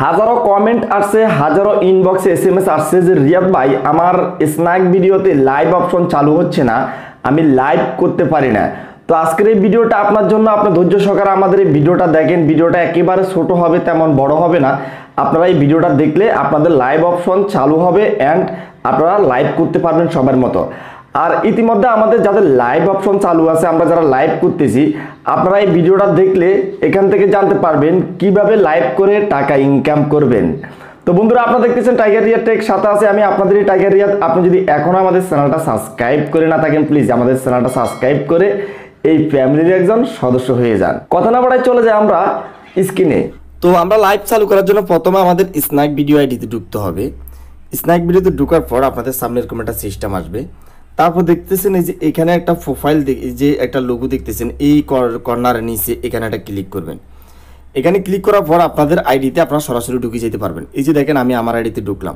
হাজারো কমেন্ট আসছে, হাজারো ইনবক্সে এসএমএস আসছে যে রিয়াদ ভাই আমার স্ন্যাক ভিডিওতে লাইভ অপশন চালু হচ্ছে না, আমি লাইভ করতে পারি না। তো আজকের এই ভিডিওটা আপনার জন্য, আপনি ধৈর্য সহকারে আমাদের এই ভিডিওটা দেখেন। ভিডিওটা একেবারে ছোট হবে, তেমন বড় হবে না। আপনারা এই ভিডিওটা দেখলে আপনাদের লাইভ অপশন চালু হবে অ্যান্ড আপনারা লাইভ করতে পারবেন সবার মতো। আর ইতিমধ্যে আমাদের যাদের লাইভ অপশন চালু আছে, আমরা যারা লাইভ করতেছি, আপনারা এই ভিডিওটা দেখলে এখান থেকে জানতে পারবেন কিভাবে লাইভ করে টাকা ইনকাম করবেন। তো বন্ধুরা, আপনারা দেখতেছেন টাইগার রিয়াদ টেক, সাথে আছে আমি আপনাদের টাইগার রিয়াদ। আপনি যদি এখনো আমাদের চ্যানেলটা সাবস্ক্রাইব করে না থাকেন, প্লিজ আমাদের চ্যানেলটা সাবস্ক্রাইব করে এই ফ্যামিলির একজন সদস্য হয়ে যান। কথা না বাড়ায় চলে যায় আমরা স্ক্রিনে। তো আমরা লাইভ চালু করার জন্য প্রথমে আমাদের স্ন্যাক ভিডিও আইডিতে ঢুকতে হবে। স্ন্যাক ভিডিওতে ঢোকার পর আপনাদের সামনে এরকম একটা সিস্টেম আসবে। তারপর দেখতেছেন এই যে এখানে একটা প্রোফাইল, যে একটা লোগো দেখতেছেন এই কর্নারের নিচে, এখানে একটা ক্লিক করবেন। এখানে ক্লিক করার পর আপনাদের আইডিতে আপনারা সরাসরি ঢুকে যেতে পারবেন। এই যে দেখেন আমি আমার আইডিতে ঢুকলাম।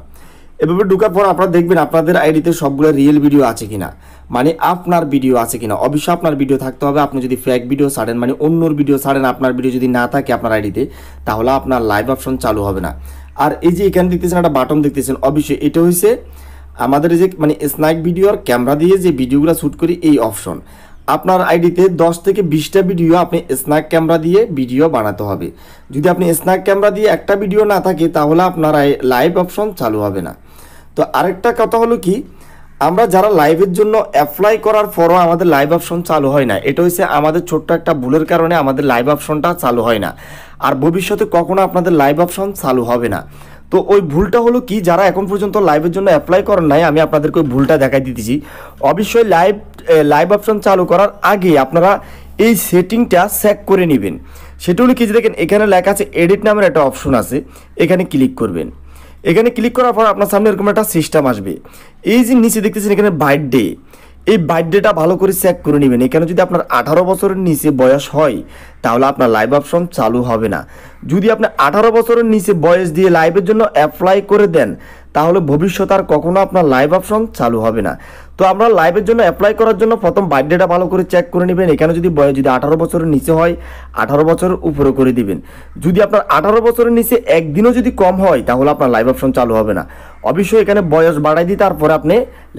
এভাবে ঢোকার পর আপনারা দেখবেন আপনাদের আইডিতে সবগুলো রিয়েল ভিডিও আছে কিনা, মানে আপনার ভিডিও আছে কিনা। অবশ্যই আপনার ভিডিও থাকতে হবে। আপনি যদি ফেক ভিডিও ছাড়েন, মানে অন্যর ভিডিও ছাড়েন, আপনার ভিডিও যদি না থাকে আপনার আইডিতে, তাহলে আপনার লাইভ অপশন চালু হবে না। আর এই যে এখানে দেখতেছেন একটা বাটন দেখতেছেন, অবশ্যই এটা হয়েছে আমাদের যে মানে স্ন্যাক ভিডিওর ক্যামেরা দিয়ে যে ভিডিওগুলো শ্যুট করি এই অপশন। আপনার আইডিতে 10 থেকে 20টা ভিডিও আপনি স্ন্যাক ক্যামেরা দিয়ে ভিডিও বানাতে হবে। যদি আপনি স্ন্যাক ক্যামেরা দিয়ে একটা ভিডিও না থাকে, তাহলে আপনার লাইভ অপশন চালু হবে না। তো আরেকটা কথা হলো কি, আমরা যারা লাইভের জন্য অ্যাপ্লাই করার পরও আমাদের লাইভ অপশন চালু হয় না, এটা হচ্ছে আমাদের ছোট্ট একটা ভুলের কারণে আমাদের লাইভ অপশনটা চালু হয় না। আর ভবিষ্যতে কখনো আপনাদের লাইভ অপশন চালু হবে না। তো ওই ভুলটা হলো কি, যারা এখন পর্যন্ত লাইভের জন্য অ্যাপ্লাই করেন নাই, আমি আপনাদেরকে ওই ভুলটা দেখাই দিতেছি। অবশ্যই লাইভ অপশন চালু করার আগে আপনারা এই সেটিংটা চেক করে নেবেন। সেটা হলো কি, যে দেখেন এখানে লেখা আছে এডিট নামের একটা অপশন আছে, এখানে ক্লিক করবেন। এখানে ক্লিক করার পর আপনার সামনে এরকম একটা সিস্টেম আসবে। এই যে নিচে দেখতেছেন এখানে বার্থডে, এই বার্থডেটা ভালো করে চেক করে নেবেন। এখানে যদি আপনার 18 বছরের নিচে বয়স হয়, তাহলে আপনার লাইভ অপশন চালু হবে না। যদি আপনি 18 বছরের নিচে বয়স দিয়ে লাইভের জন্য অ্যাপ্লাই করে দেন, তাহলে ভবিষ্যতে আর কখনো আপনার লাইভ অপশন চালু হবে না। তো আমরা লাইভের জন্য অ্যাপ্লাই করার জন্য প্রথম বার্থডেটা ভালো করে চেক করে নেবেন। এখানে যদি বয়স যদি 18 বছরের নিচে হয়, 18 বছরের উপরে করে দিবেন। যদি আপনার 18 বছরের নিচে একদিনও যদি কম হয়, তাহলে আপনার লাইভ অপশন চালু হবে না। অবশ্যই এখানে বয়স বাড়াই দিয়ে তারপরে আপনি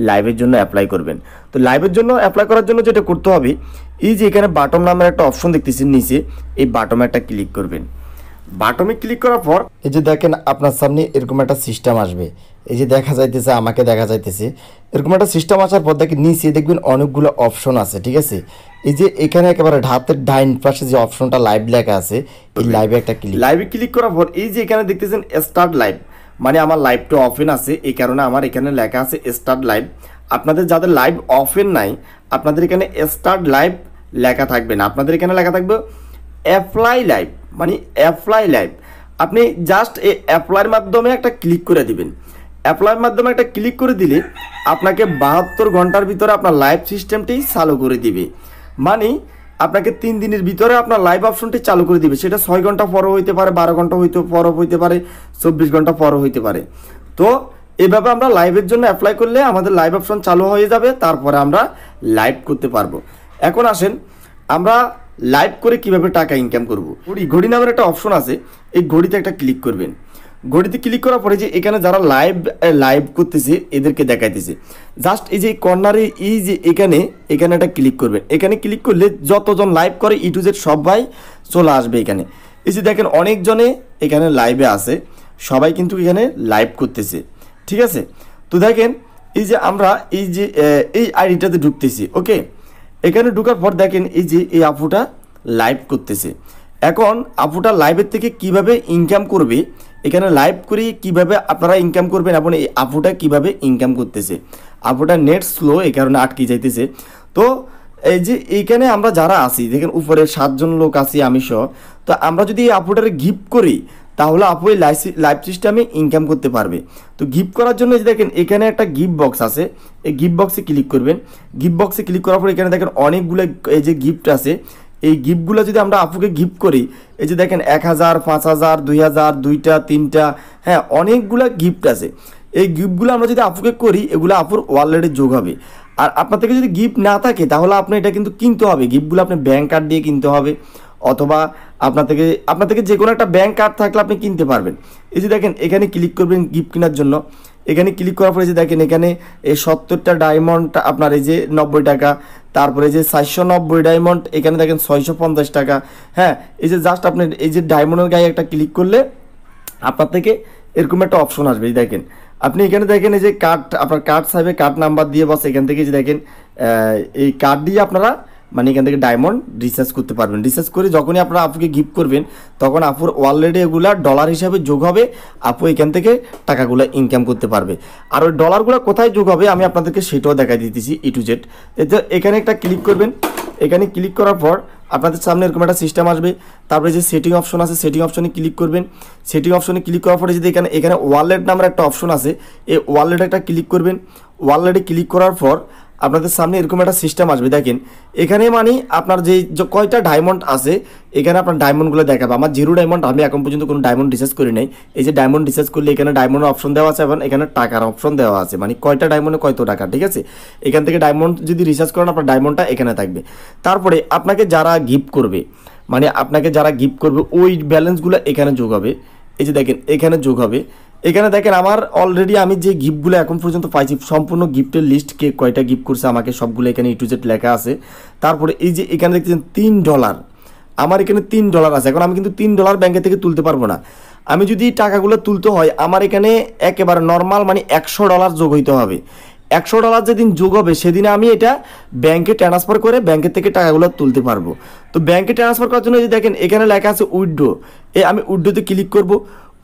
লাইভের জন্য অ্যাপ্লাই করবেন। তো লাইভের জন্য অ্যাপ্লাই করার জন্য যেটা করতে হবে, এই যে এখানে বাটন নামের একটা অপশন দেখতেছেন নিচে, এই বাটমে একটা ক্লিক করবেন। বাটমে ক্লিক করার পর এই যে দেখেন আপনার সামনে এরকম একটা সিস্টেম আসবে। এই যে দেখা যাইতেছে, আমাকে দেখা যাইতেছে এরকম একটা সিস্টেম আসার পর দেখেন নিচে দেখবেন অনেকগুলো অপশন আছে, ঠিক আছে। এই যে এখানে একেবারে হাতের ডাইন পাশে যে অপশনটা লাইভ লেখা আছে, এই লাইভে একটা লাইভে ক্লিক করার পর এই যে এখানে দেখতেছেন স্টার্ট লাইভ, মানে আমার লাইভটা ওপেন আছে, এই কারণে আমার এখানে লেখা আছে স্টার্ট লাইভ। আপনাদের যাদের লাইভ ওপেন নাই, আপনাদের এখানে স্টার্ট লাইভ লেখা থাকবে না, আপনাদের এখানে লেখা থাকবে অ্যাপ্লাই লাইভ, মানে অ্যাপ্লাই লাইভ। আপনি জাস্ট এই অ্যাপ্লাইয়ের মাধ্যমে একটা ক্লিক করে দিবেন। অ্যাপ্লাইয়ের মাধ্যমে একটা ক্লিক করে দিলে আপনাকে 72 ঘন্টার ভিতরে আপনার লাইভ সিস্টেমটি চালু করে দিবে। মানে আপনাকে 3 দিনের ভিতরে আপনার লাইভ অপশনটি চালু করে দিবে। সেটা 6 ঘন্টা পরও হইতে পারে, 12 ঘন্টা পরও হইতে পারে, 24 ঘন্টা পরও হইতে পারে। তো এভাবে আমরা লাইভের জন্য অ্যাপ্লাই করলে আমাদের লাইভ অপশন চালু হয়ে যাবে, তারপরে আমরা লাইভ করতে পারবো। এখন আসেন আমরা লাইভ করে কিভাবে টাকা ইনকাম করব। ঘড়ি নামের একটা অপশন আছে, এই ঘড়িতে একটা ক্লিক করবেন। ঘড়িতে ক্লিক করার পরে যে এখানে যারা লাইভ করতেছে এদেরকে দেখাইতেছে, জাস্ট এই যে কর্নারে এই যে এখানে একটা ক্লিক করবেন। এখানে ক্লিক করলে যতজন লাইভ করে ই টু জেড সবাই চলে আসবে এখানে। এই যে দেখেন অনেকজনে এখানে লাইভে আছে, সবাই কিন্তু এখানে লাইভ করতেছে, ঠিক আছে। তো দেখেন এই যে আমরা এই যে এই আইডিটাতে ঢুকতেছি, ওকে। এখানে ঢোকার পর দেখেন এই যে এই আপুটা লাইভ করতেছে। এখন আপুটা লাইভের থেকে কিভাবে ইনকাম করবে, এখানে লাইভ করে কিভাবে আপনারা ইনকাম করবেন এবং এই আপুটা কিভাবে ইনকাম করতেছে। আপুটা নেট স্লো, এই কারণে আটকে যাইতেছে। তো এই যে এইখানে আমরা যারা আছি, দেখেন উপরে 7 জন লোক আছি আমি সহ। তো আমরা যদি এই আপুটারে গিফট করি, তাহলে আপু এই লাইভ সিস্টেমে ইনকাম করতে পারবে। তো গিফট করার জন্য যে দেখেন এখানে একটা গিফট বক্স আছে, এই গিফট বক্সে ক্লিক করবেন। গিফট বক্সে ক্লিক করার পর এখানে দেখেন অনেকগুলো এই যে গিফট আছে, এই গিফটগুলো যদি আমরা আপুকে গিফট করি, এই যে দেখেন 1000, 5000, 2000, 2টা 3টা, হ্যাঁ অনেকগুলো গিফট আছে। এই গিফটগুলো আমরা যদি আপুকে করি, এগুলো আপুর ওয়ালেটে যোগ হবে। আর আপনার থেকে যদি গিফট না থাকে, তাহলে আপনি এটা কিন্তু কিনতে হবে। গিফটগুলো আপনি ব্যাংক কার্ড দিয়ে কিনতে হবে, অথবা আপনার থেকে যে কোনো একটা ব্যাংক কার্ড থাকলে আপনি কিনতে পারবেন। এই যে দেখেন এখানে ক্লিক করবেন গিফট কেনার জন্য। এখানে ক্লিক করার পরে যে দেখেন এখানে এই 70টা ডায়মন্ড আপনার এই যে 90 টাকা, তারপরে যে 490 ডায়মন্ড এখানে দেখেন 650 টাকা। হ্যাঁ, এই যে জাস্ট আপনি এই যে ডায়মন্ডের গায়ে একটা ক্লিক করলে আপনার থেকে এরকম একটা অপশন আসবে। এই দেখেন আপনি এখানে দেখেন এই যে কার্ড, আপনার কার্ড চাইবে, কার্ড নাম্বার দিয়ে বাস এখান থেকে যে দেখেন এই কার্ড দিয়ে আপনারা মানে এখান থেকে ডায়মন্ড রিচার্জ করতে পারবেন। রিচার্জ করে যখনই আপনারা আপুকে গিফট করবেন তখন আপুর অলরেডি এগুলা ডলার হিসাবে যোগ হবে, আপু এখান থেকে টাকাগুলো ইনকাম করতে পারবে। আর ওই ডলারগুলো কোথায় যোগ হবে আমি আপনাদেরকে সেটাও দেখাই দিতেছি A to Z। এখানে একটা ক্লিক করবেন। এখানে ক্লিক করার পর আপনাদের সামনে এরকম একটা সিস্টেম আসবে। তারপরে যে সেটিং অপশন আছে, সেটিং অপশনে ক্লিক করবেন। সেটিং অপশনে ক্লিক করার পরে যদি এখানে ওয়ালেট নামের একটা অপশন আছে, এই ওয়ালেটে একটা ক্লিক করবেন। ওয়ালেটে ক্লিক করার পর আপনাদের সামনে এরকম একটা সিস্টেম আসবে। দেখেন এখানে মানে আপনার যে কয়টা ডায়মন্ড আছে এখানে আপনার ডায়মন্ডগুলো দেখাবে। আমার 0 ডায়মন্ড, আমি এখন পর্যন্ত কোনো ডায়মন্ড রিচার্জ করি নাই। এই যে ডায়মন্ড রিচার্জ করলে এখানে ডায়মন্ডের অপশন দেওয়া আছে এবং এখানে টাকার অপশন দেওয়া আছে, মানে কয়টা ডায়মন্ডে কত টাকা। ঠিক আছে, এখান থেকে ডায়মন্ড যদি রিচার্জ করেন আপনার ডায়মন্ডটা এখানে থাকবে। তারপরে আপনাকে যারা গিফট করবে, মানে আপনাকে যারা গিফট করবে ওই ব্যালেন্সগুলো এখানে যোগ হবে। এই যে দেখেন এখানে যোগ হবে। এখানে দেখেন আমার অলরেডি আমি যে গিফটগুলো এখন পর্যন্ত পাইছি সম্পূর্ণ গিফটের লিস্ট, কে কয়টা গিফট করছে আমাকে সবগুলো এখানে A to Z লেখা আছে। তারপরে এই যে এখানে দেখছেন $3, আমার এখানে $3 আছে। এখন আমি কিন্তু $3 ব্যাংকে থেকে তুলতে পারবো না। আমি যদি টাকাগুলো তুলতে হয় আমার এখানে একেবারে নর্মাল মানে $100 যোগ হইতে হবে। $100 যেদিন যোগ হবে সেদিনে আমি এটা ব্যাংকে ট্রান্সফার করে ব্যাংকের থেকে টাকাগুলো তুলতে পারবো। তো ব্যাংকে ট্রান্সফার করার জন্য যে দেখেন এখানে লেখা আছে উইথড্র, আমি উইথড্রোতে ক্লিক করব।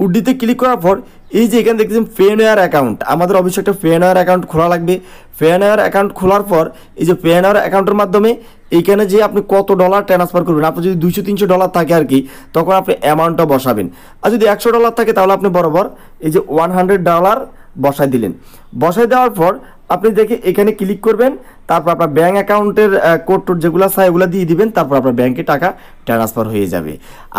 উইথড্রোতে ক্লিক করার পর এই যে এখানে দেখতেছেন পেওনিয়ার অ্যাকাউন্ট, আমাদের অবশ্যই একটা পেওনিয়ার অ্যাকাউন্ট খোলা লাগবে। পেওনিয়ার অ্যাকাউন্ট খোলার পর এই যে পেওনিয়ার অ্যাকাউন্টের মাধ্যমে এইখানে যে আপনি কত ডলার ট্রান্সফার করবেন, আপনি যদি $200-300 থাকে আর কি, তখন আপনি অ্যামাউন্টটা বসাবেন। আর যদি $100 থাকে তাহলে আপনি বরাবর এই যে $100 বসাই দিলেন। বসাই দেওয়ার পর আপনি দেখে এখানে ক্লিক করবেন। তারপর আপনার ব্যাঙ্ক অ্যাকাউন্টের কোড টোড যেগুলো আছে এগুলো দিয়ে দিবেন। তারপর আপনার ব্যাংকে টাকা ট্রান্সফার হয়ে যাবে।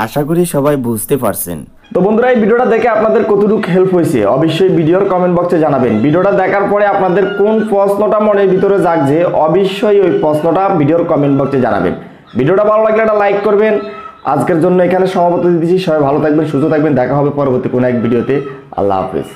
আশা করি সবাই বুঝতে পারছেন। তো বন্ধুরা এই ভিডিওটা দেখে আপনাদের কতটুকু হেল্প হয়েছে অবশ্যই ভিডিওর কমেন্ট বক্সে জানাবেন। ভিডিওটা দেখার পরে আপনাদের কোন প্রশ্নটা মনের ভিতরে জাগছে অবশ্যই ওই প্রশ্নটা ভিডিওর কমেন্ট বক্সে জানাবেন। ভিডিওটা ভালো লাগলে একটা লাইক করবেন। আজকের জন্য এখানে সমাপ্ত দিচ্ছি। সবাই ভালো থাকবেন, সুস্থ থাকবেন। দেখা হবে পরবর্তী কোনো এক ভিডিওতে। আল্লাহ হাফেজ।